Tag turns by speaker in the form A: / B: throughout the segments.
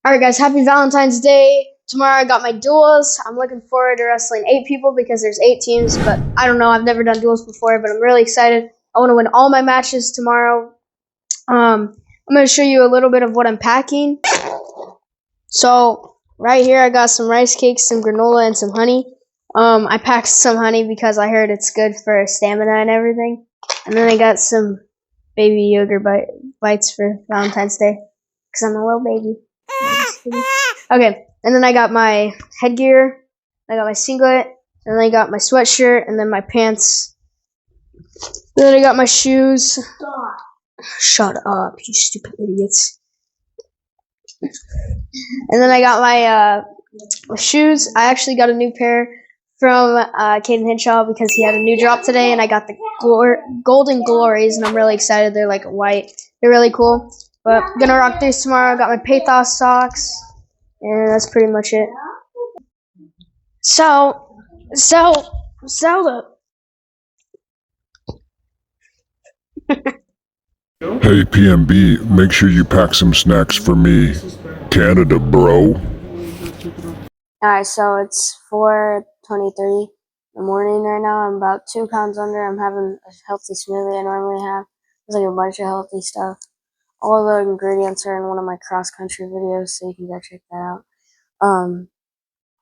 A: Alright guys, happy Valentine's Day. Tomorrow I got my duels. I'm looking forward to wrestling 8 people because there's 8 teams, but I don't know, I've never done duels before, but I'm really excited. I want to win all my matches tomorrow. I'm going to show you a little bit of what I'm packing. So, right here I got some rice cakes, some granola, and some honey. I packed some honey because I heard it's good for stamina and everything. And then I got some baby yogurt bites for Valentine's Day because I'm a little baby. Okay, and then I got my headgear, I got my singlet, and then I got my sweatshirt, and then my pants. Then I got my shoes. Stop. Shut up, you stupid idiots. And then I got my shoes. I actually got a new pair from Caden Hinshaw because he had a new drop today, and I got the Golden Glories, and I'm really excited. They're like white. They're really cool. But I'm gonna rock these tomorrow. I got my Pathos socks, and that's pretty much it. So the
B: Hey PMB, make sure you pack some snacks for me. Canada, bro.
C: Alright, so it's 4:23 in the morning right now. I'm about 2 pounds under. I'm having a healthy smoothie I normally have. There's like a bunch of healthy stuff. All the ingredients are in one of my cross-country videos, so you can go check that out.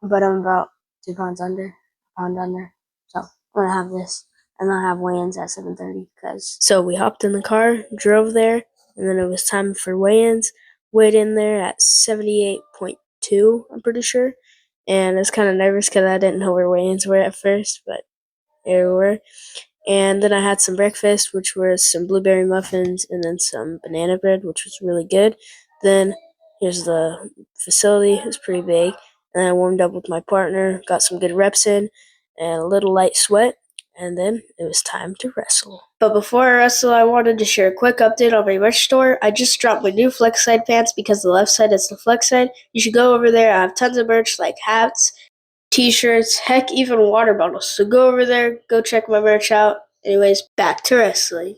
C: But I'm about 2 pounds under, a pound under. So I'm gonna have this, and I'll have weigh-ins at 7:30. So we hopped in the car, drove there, and then it was time for weigh-ins. Weighed in there at 78.2, I'm pretty sure. And I was kind of nervous because I didn't know where weigh-ins were at first, but there we were. And then I had some breakfast, which was some blueberry muffins and then some banana bread, which was really good. Then here's the facility. It was pretty big. And I warmed up with my partner, got some good reps in, and a little light sweat. And then it was time to wrestle. But before I wrestle, I wanted to share a quick update on my merch store. I just dropped my new flex side pants because the left side is the flex side. You should go over there. I have tons of merch like hats, t-shirts, heck, even water bottles. So go over there, go check my merch out. Anyways, back to wrestling.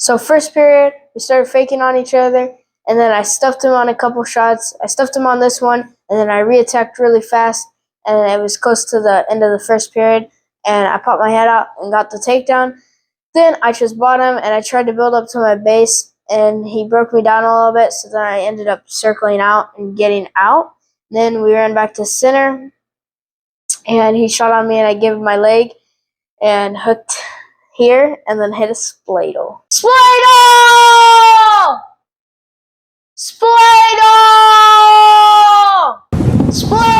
A: So first period, we started faking on each other, and then I stuffed him on a couple shots. I stuffed him on this one, and then I re-attacked really fast, and it was close to the end of the first period, and I popped my head out and got the takedown. Then I just bought him, and I tried to build up to my base, and he broke me down a little bit, so then I ended up circling out and getting out. Then we ran back to center, and he shot on me, and I gave him my leg and hooked here, and then hit a spladle. Spladle! Spladle! Spladle!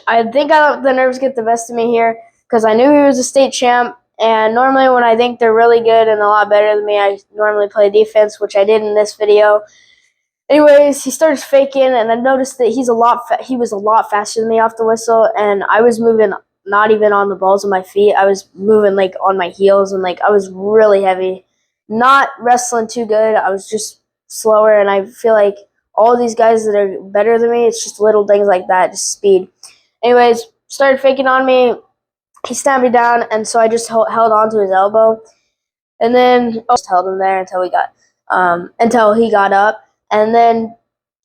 A: I think I let the nerves get the best of me here because I knew he was a state champ, and normally when I think they're really good and a lot better than me, I normally play defense, which I did in this video. Anyways, he starts faking, and I noticed that he was a lot faster than me off the whistle, and I was moving not even on the balls of my feet. I was moving like on my heels, and like I was really heavy, not wrestling too good. I was just slower, and I feel like all these guys that are better than me, it's just little things like that, just speed. Anyways, started faking on me. He snapped me down, and so I just held on to his elbow, and then just held him there until he got up, and then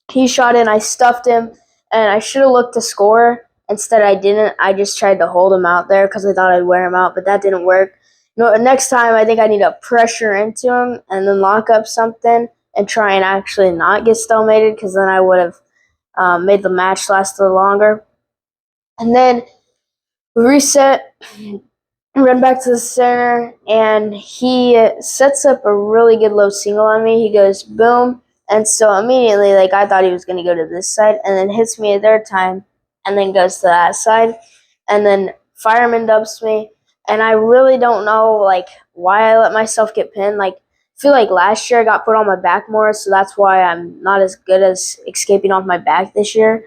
A: he shot in. I stuffed him, and I should have looked to score. Instead, I didn't. I just tried to hold him out there because I thought I'd wear him out, but that didn't work. Next time, I think I need to pressure into him and then lock up something and try and actually not get stalemated, because then I would have made the match last a little longer. And then we reset, run back to the center, and he sets up a really good low single on me. He goes boom, and so immediately, like, I thought he was going to go to this side, and then hits me a third time, and then goes to that side, and then fireman dubs me, and I really don't know, like, why I let myself get pinned. Like, I feel like last year I got put on my back more, so that's why I'm not as good as escaping off my back this year.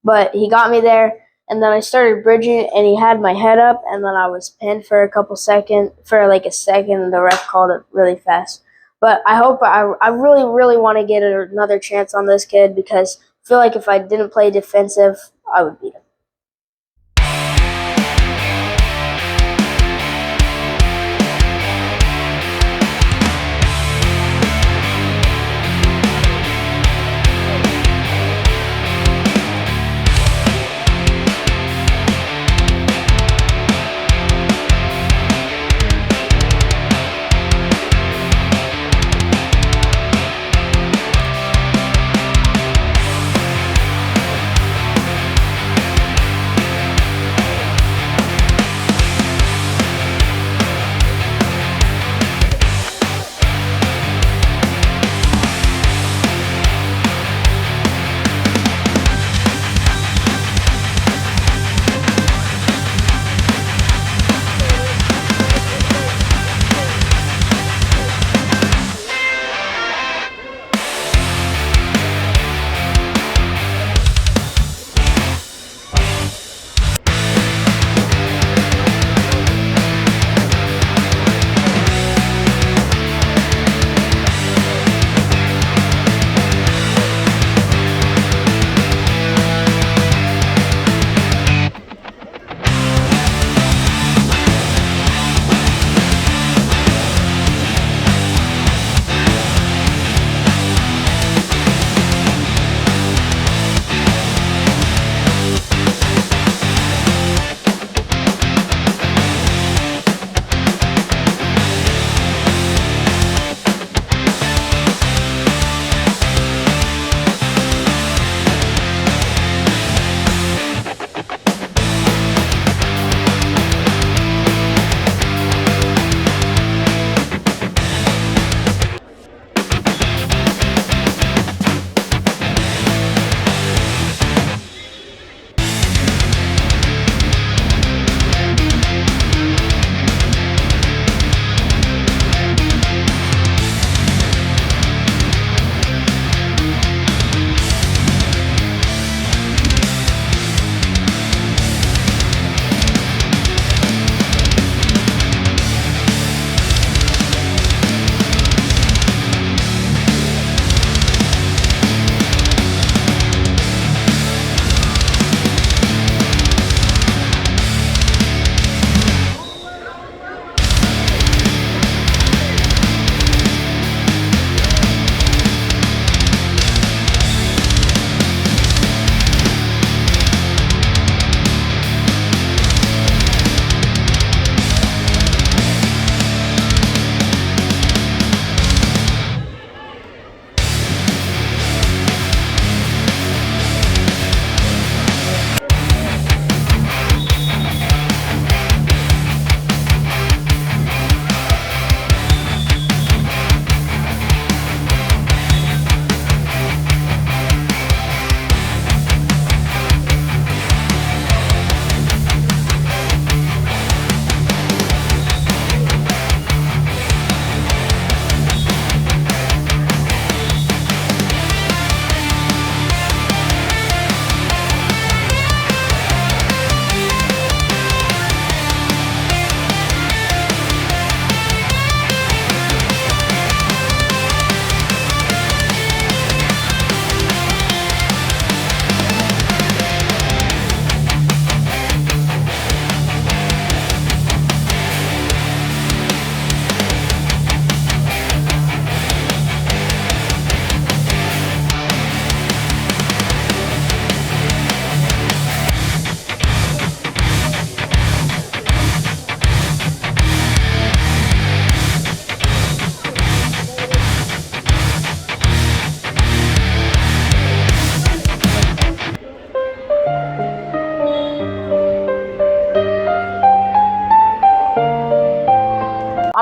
A: But he got me there, and then I started bridging, and he had my head up, and then I was pinned for a second, and the ref called it really fast. But I really, really want to get another chance on this kid, because I feel like if I didn't play defensive, I would beat him.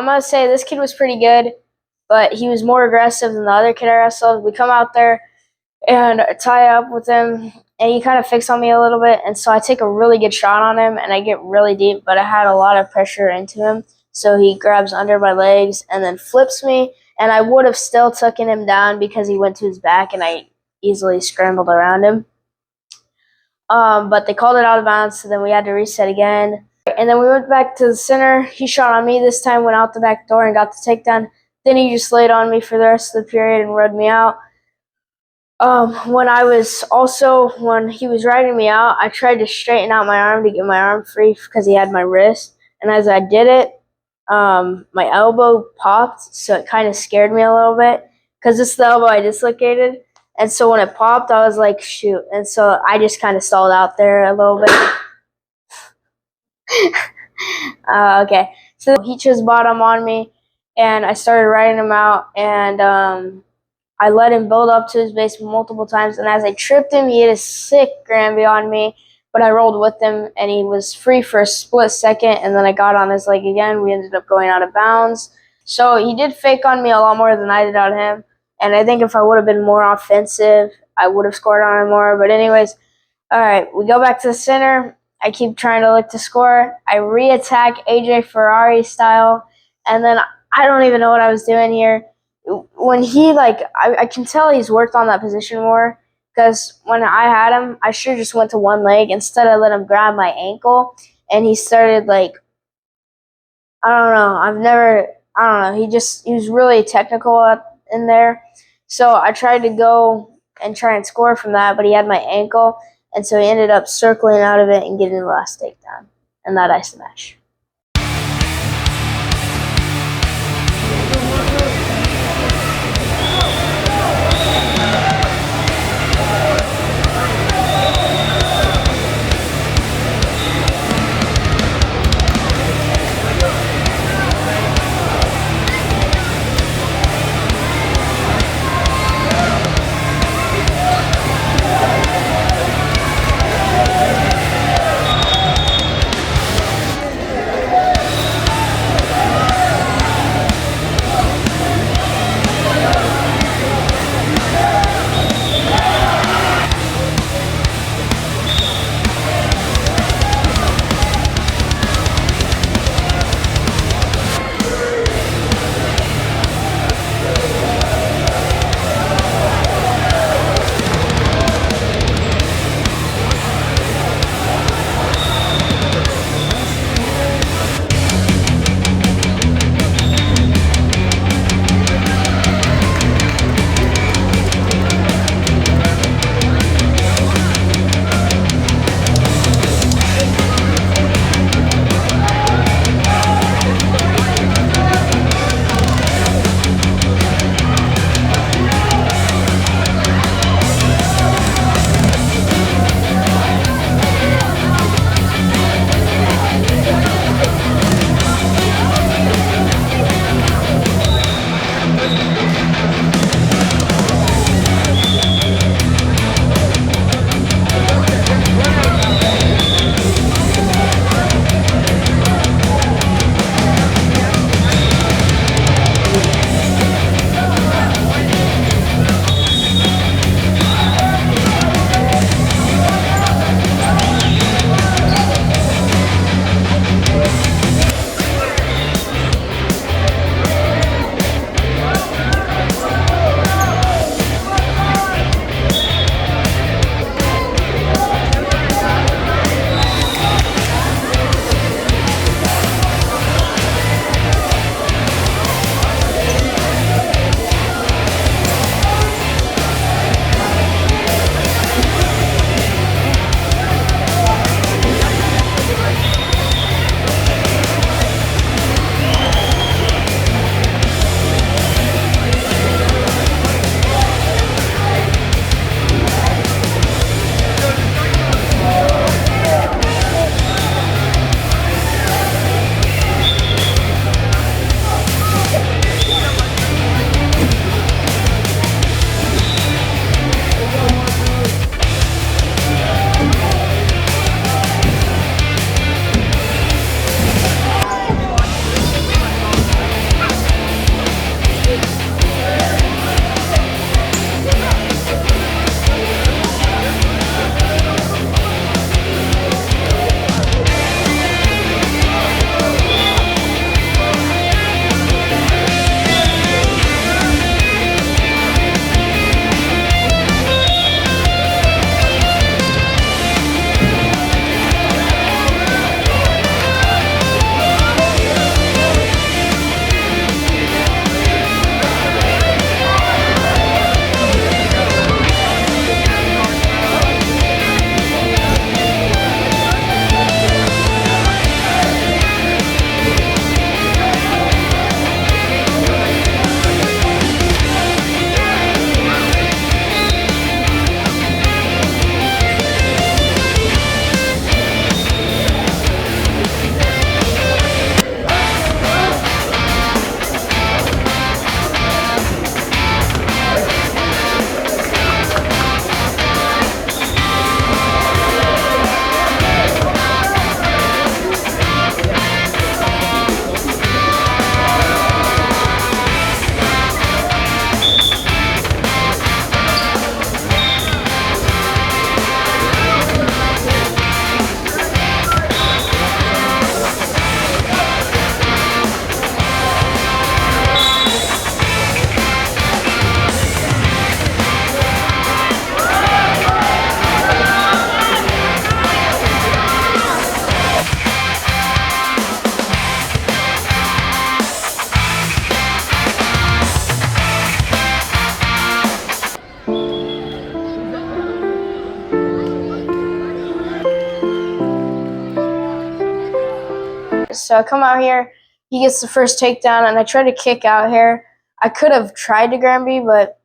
C: gonna say this kid was pretty good, but he was more aggressive than the other kid I wrestled. We come out there and tie up with him, and he kind of fixed on me a little bit, and so I take a really good shot on him, and I get really deep, but I had a lot of pressure into him, so he grabs under my legs and then flips me, and I would have still taken him down because he went to his back, and I easily scrambled around him. But they called it out of bounds, so then we had to reset again. And then we went back to the center. He shot on me this time, went out the back door and got the takedown. Then he just laid on me for the rest of the period and rode me out. When he was riding me out, I tried to straighten out my arm to get my arm free because he had my wrist. And as I did it, my elbow popped, so it kind of scared me a little bit because it's the elbow I dislocated. And so when it popped, I was like, shoot. And so I just kind of stalled out there a little bit. Okay. So he chose bottom on me, and I started riding him out, and I let him build up to his base multiple times. And as I tripped him, he hit a sick Granby on me, but I rolled with him, and he was free for a split second, and then I got on his leg again. We ended up going out of bounds. So he did fake on me a lot more than I did on him. And I think if I would have been more offensive, I would have scored on him more. But anyways, all right, we go back to the center. I keep trying to look to score. I re-attack AJ Ferrari style. And then I don't even know what I was doing here. When he, I can tell he's worked on that position more. Because when I had him, I should have just went to one leg. Instead, I let him grab my ankle. And he started, I don't know. He was really technical in there. So I tried to go and try and score from that, but he had my ankle, and so he ended up circling out of it and getting the last takedown, and that iced the match.
A: So I come out here. He gets the first takedown, and I try to kick out here. I could have tried to Granby, but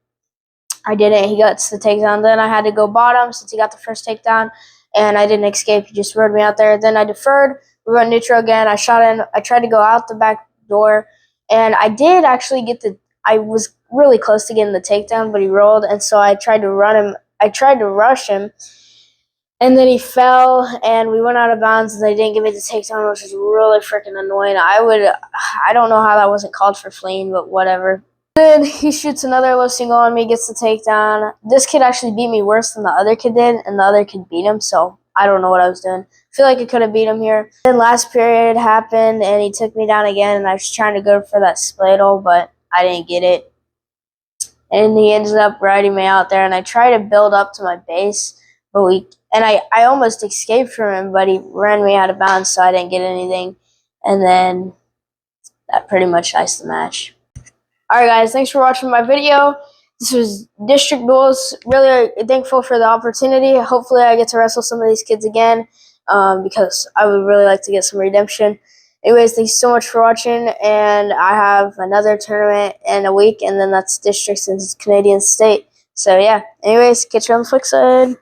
A: I didn't. He got the takedown. Then I had to go bottom since he got the first takedown, and I didn't escape. He just rode me out there. Then I deferred. We went neutral again. I shot in. I tried to go out the back door, and I did actually get the. I was really close to getting the takedown, but he rolled, and so I tried to run him. I tried to rush him, and then he fell, and we went out of bounds, and they didn't give me the takedown, which was really freaking annoying. I don't know how that wasn't called for fleeing, but whatever. Then he shoots another low single on me, gets the takedown. This kid actually beat me worse than the other kid did, and the other kid beat him, so I don't know what I was doing. I feel like I could have beat him here. Then last period happened, and he took me down again, and I was trying to go for that spladle, but I didn't get it. And he ended up riding me out there, and I tried to build up to my base, but I almost escaped from him, but he ran me out of bounds, so I didn't get anything. And then that pretty much iced the match. Alright guys, thanks for watching my video. This was District Duels. Really thankful for the opportunity. Hopefully I get to wrestle some of these kids again, because I would really like to get some redemption. Anyways, thanks so much for watching, and I have another tournament in a week, and then that's Districts and Canadian State. So yeah, anyways, catch you on the flip side.